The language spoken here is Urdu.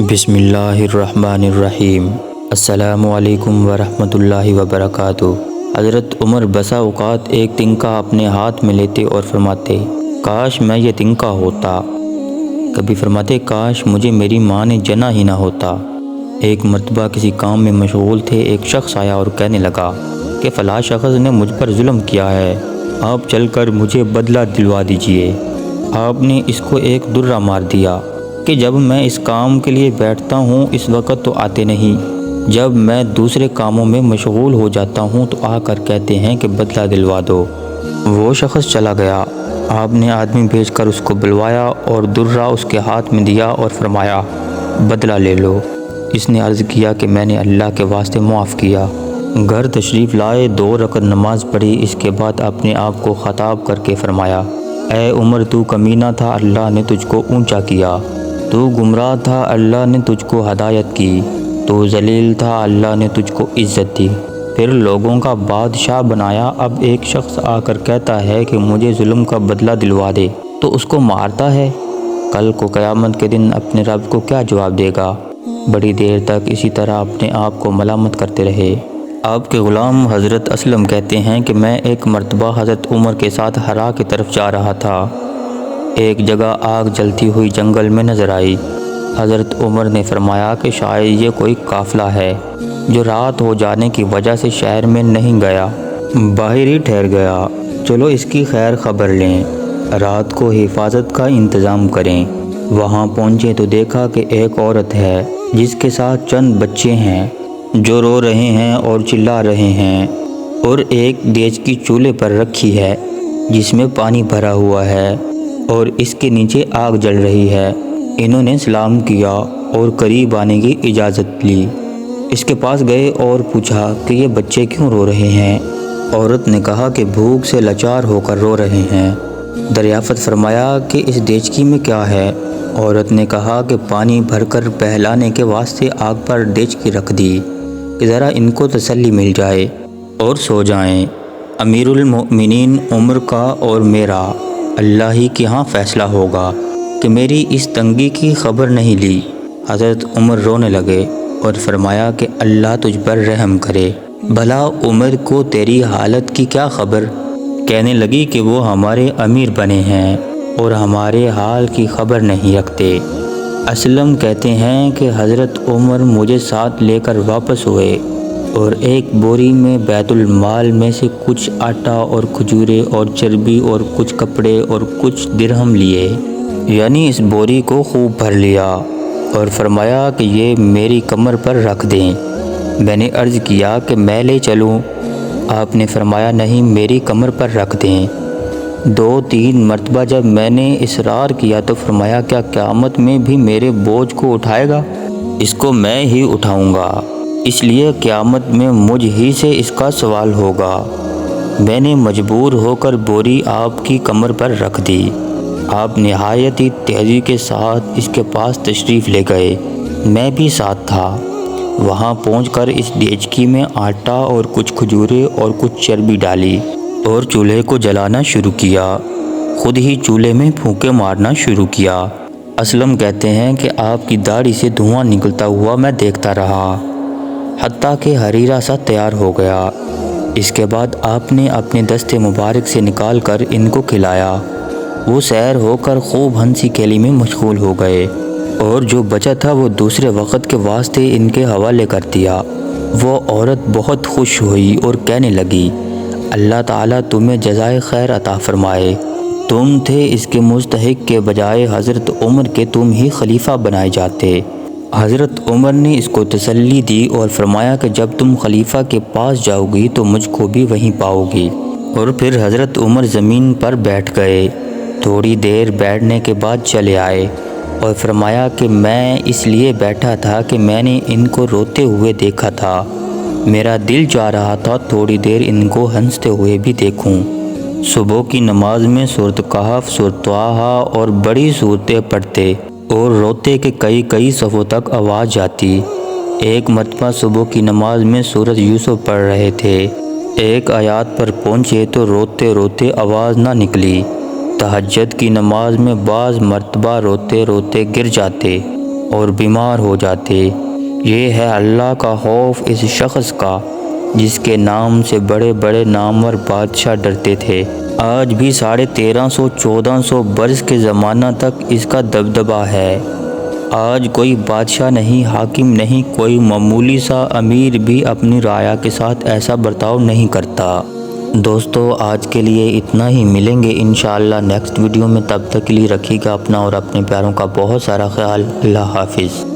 بسم اللہ الرحمن الرحیم۔ السلام علیکم ورحمۃ اللہ وبرکاتہ۔ حضرت عمر بسا اوقات ایک تنکا اپنے ہاتھ میں لیتے اور فرماتے، کاش میں یہ تنکا ہوتا۔ کبھی فرماتے، کاش مجھے میری ماں نے جنا ہی نہ ہوتا۔ ایک مرتبہ کسی کام میں مشغول تھے، ایک شخص آیا اور کہنے لگا کہ فلاں شخص نے مجھ پر ظلم کیا ہے، آپ چل کر مجھے بدلہ دلوا دیجئے۔ آپ نے اس کو ایک درہ مار دیا کہ جب میں اس کام کے لیے بیٹھتا ہوں اس وقت تو آتے نہیں، جب میں دوسرے کاموں میں مشغول ہو جاتا ہوں تو آ کر کہتے ہیں کہ بدلہ دلوا دو۔ وہ شخص چلا گیا۔ آپ نے آدمی بھیج کر اس کو بلوایا اور درہ اس کے ہاتھ میں دیا اور فرمایا، بدلہ لے لو۔ اس نے عرض کیا کہ میں نے اللہ کے واسطے معاف کیا۔ گھر تشریف لائے، 2 رکعت نماز پڑھی، اس کے بعد اپنے آپ کو خطاب کر کے فرمایا، اے عمر، تو کمینہ تھا، اللہ نے تجھ کو اونچا کیا۔ تو گمراہ تھا، اللہ نے تجھ کو ہدایت کی۔ تو ذلیل تھا، اللہ نے تجھ کو عزت دی۔ پھر لوگوں کا بادشاہ بنایا۔ اب ایک شخص آ کر کہتا ہے کہ مجھے ظلم کا بدلہ دلوا دے، تو اس کو مارتا ہے۔ کل کو قیامت کے دن اپنے رب کو کیا جواب دے گا؟ بڑی دیر تک اسی طرح اپنے آپ کو ملامت کرتے رہے۔ آپ کے غلام حضرت اسلم کہتے ہیں کہ میں ایک مرتبہ حضرت عمر کے ساتھ ہرا کی طرف جا رہا تھا۔ ایک جگہ آگ جلتی ہوئی جنگل میں نظر آئی۔ حضرت عمر نے فرمایا کہ شاید یہ کوئی قافلہ ہے جو رات ہو جانے کی وجہ سے شہر میں نہیں گیا، باہر ہی ٹھہر گیا، چلو اس کی خیر خبر لیں، رات کو حفاظت کا انتظام کریں۔ وہاں پہنچے تو دیکھا کہ ایک عورت ہے جس کے ساتھ چند بچے ہیں جو رو رہے ہیں اور چلا رہے ہیں، اور ایک دیچکی چولہے پر رکھی ہے جس میں پانی بھرا ہوا ہے اور اس کے نیچے آگ جل رہی ہے۔ انہوں نے سلام کیا اور قریب آنے کی اجازت لی۔ اس کے پاس گئے اور پوچھا کہ یہ بچے کیوں رو رہے ہیں؟ عورت نے کہا کہ بھوک سے لاچار ہو کر رو رہے ہیں۔ دریافت فرمایا کہ اس دیچکی میں کیا ہے؟ عورت نے کہا کہ پانی بھر کر بہلانے کے واسطے آگ پر دیچکی رکھ دی کہ ذرا ان کو تسلی مل جائے اور سو جائیں۔ امیر المؤمنین عمر کا اور میرا اللہ ہی کے ہاں فیصلہ ہوگا کہ میری اس تنگی کی خبر نہیں لی۔ حضرت عمر رونے لگے اور فرمایا کہ اللہ تجھ پر رحم کرے، بھلا عمر کو تیری حالت کی کیا خبر؟ کہنے لگی کہ وہ ہمارے امیر بنے ہیں اور ہمارے حال کی خبر نہیں رکھتے۔ اسلم کہتے ہیں کہ حضرت عمر مجھے ساتھ لے کر واپس ہوئے اور ایک بوری میں بیت المال میں سے کچھ آٹا اور کھجورے اور چربی اور کچھ کپڑے اور کچھ درہم لیے، یعنی اس بوری کو خوب بھر لیا اور فرمایا کہ یہ میری کمر پر رکھ دیں۔ میں نے عرض کیا کہ میں لے چلوں؟ آپ نے فرمایا نہیں، میری کمر پر رکھ دیں۔ 2-3 مرتبہ جب میں نے اصرار کیا تو فرمایا، کیا قیامت میں بھی میرے بوجھ کو اٹھائے گا؟ اس کو میں ہی اٹھاؤں گا، اس لیے قیامت میں مجھ ہی سے اس کا سوال ہوگا۔ میں نے مجبور ہو کر بوری آپ کی کمر پر رکھ دی۔ آپ نہایت ہی تیزی کے ساتھ اس کے پاس تشریف لے گئے، میں بھی ساتھ تھا۔ وہاں پہنچ کر اس دیچکی میں آٹا اور کچھ کھجورے اور کچھ چربی ڈالی اور چولہے کو جلانا شروع کیا، خود ہی چولہے میں پھونکے مارنا شروع کیا۔ اسلم کہتے ہیں کہ آپ کی داڑھی سے دھواں نکلتا ہوا میں دیکھتا رہا حتیٰ کہ حریرہ سا تیار ہو گیا۔ اس کے بعد آپ نے اپنے دستے مبارک سے نکال کر ان کو کھلایا۔ وہ سیر ہو کر خوب ہنسی کھیلی میں مشغول ہو گئے اور جو بچا تھا وہ دوسرے وقت کے واسطے ان کے حوالے کر دیا۔ وہ عورت بہت خوش ہوئی اور کہنے لگی، اللہ تعالیٰ تمہیں جزائے خیر عطا فرمائے، تم تھے اس کے مستحق کے بجائے حضرت عمر کے تم ہی خلیفہ بنائے جاتے۔ حضرت عمر نے اس کو تسلی دی اور فرمایا کہ جب تم خلیفہ کے پاس جاؤ گی تو مجھ کو بھی وہیں پاؤ گی۔ اور پھر حضرت عمر زمین پر بیٹھ گئے۔ تھوڑی دیر بیٹھنے کے بعد چلے آئے اور فرمایا کہ میں اس لیے بیٹھا تھا کہ میں نے ان کو روتے ہوئے دیکھا تھا، میرا دل چاہ رہا تھا تھوڑی دیر ان کو ہنستے ہوئے بھی دیکھوں۔ صبح کی نماز میں سورۃ کہف، سورۃ طٰہٰ اور بڑی صورتیں پڑھتے اور روتے کہ کئی صفوں تک آواز جاتی۔ ایک مرتبہ صبح کی نماز میں سورۃ یوسف پڑھ رہے تھے، ایک آیات پر پہنچے تو روتے روتے آواز نہ نکلی۔ تہجد کی نماز میں بعض مرتبہ روتے روتے گر جاتے اور بیمار ہو جاتے۔ یہ ہے اللہ کا خوف اس شخص کا جس کے نام سے بڑے بڑے نامور بادشاہ ڈرتے تھے۔ آج بھی 1350-1400 برس کے زمانہ تک اس کا دبدبہ ہے۔ آج کوئی بادشاہ نہیں، حاکم نہیں، کوئی معمولی سا امیر بھی اپنی رعایا کے ساتھ ایسا برتاؤ نہیں کرتا۔ دوستو آج کے لیے اتنا ہی، ملیں گے انشاءاللہ نیکسٹ ویڈیو میں۔ تب تک کے لیے رکھیے گا اپنا اور اپنے پیاروں کا بہت سارا خیال۔ اللہ حافظ۔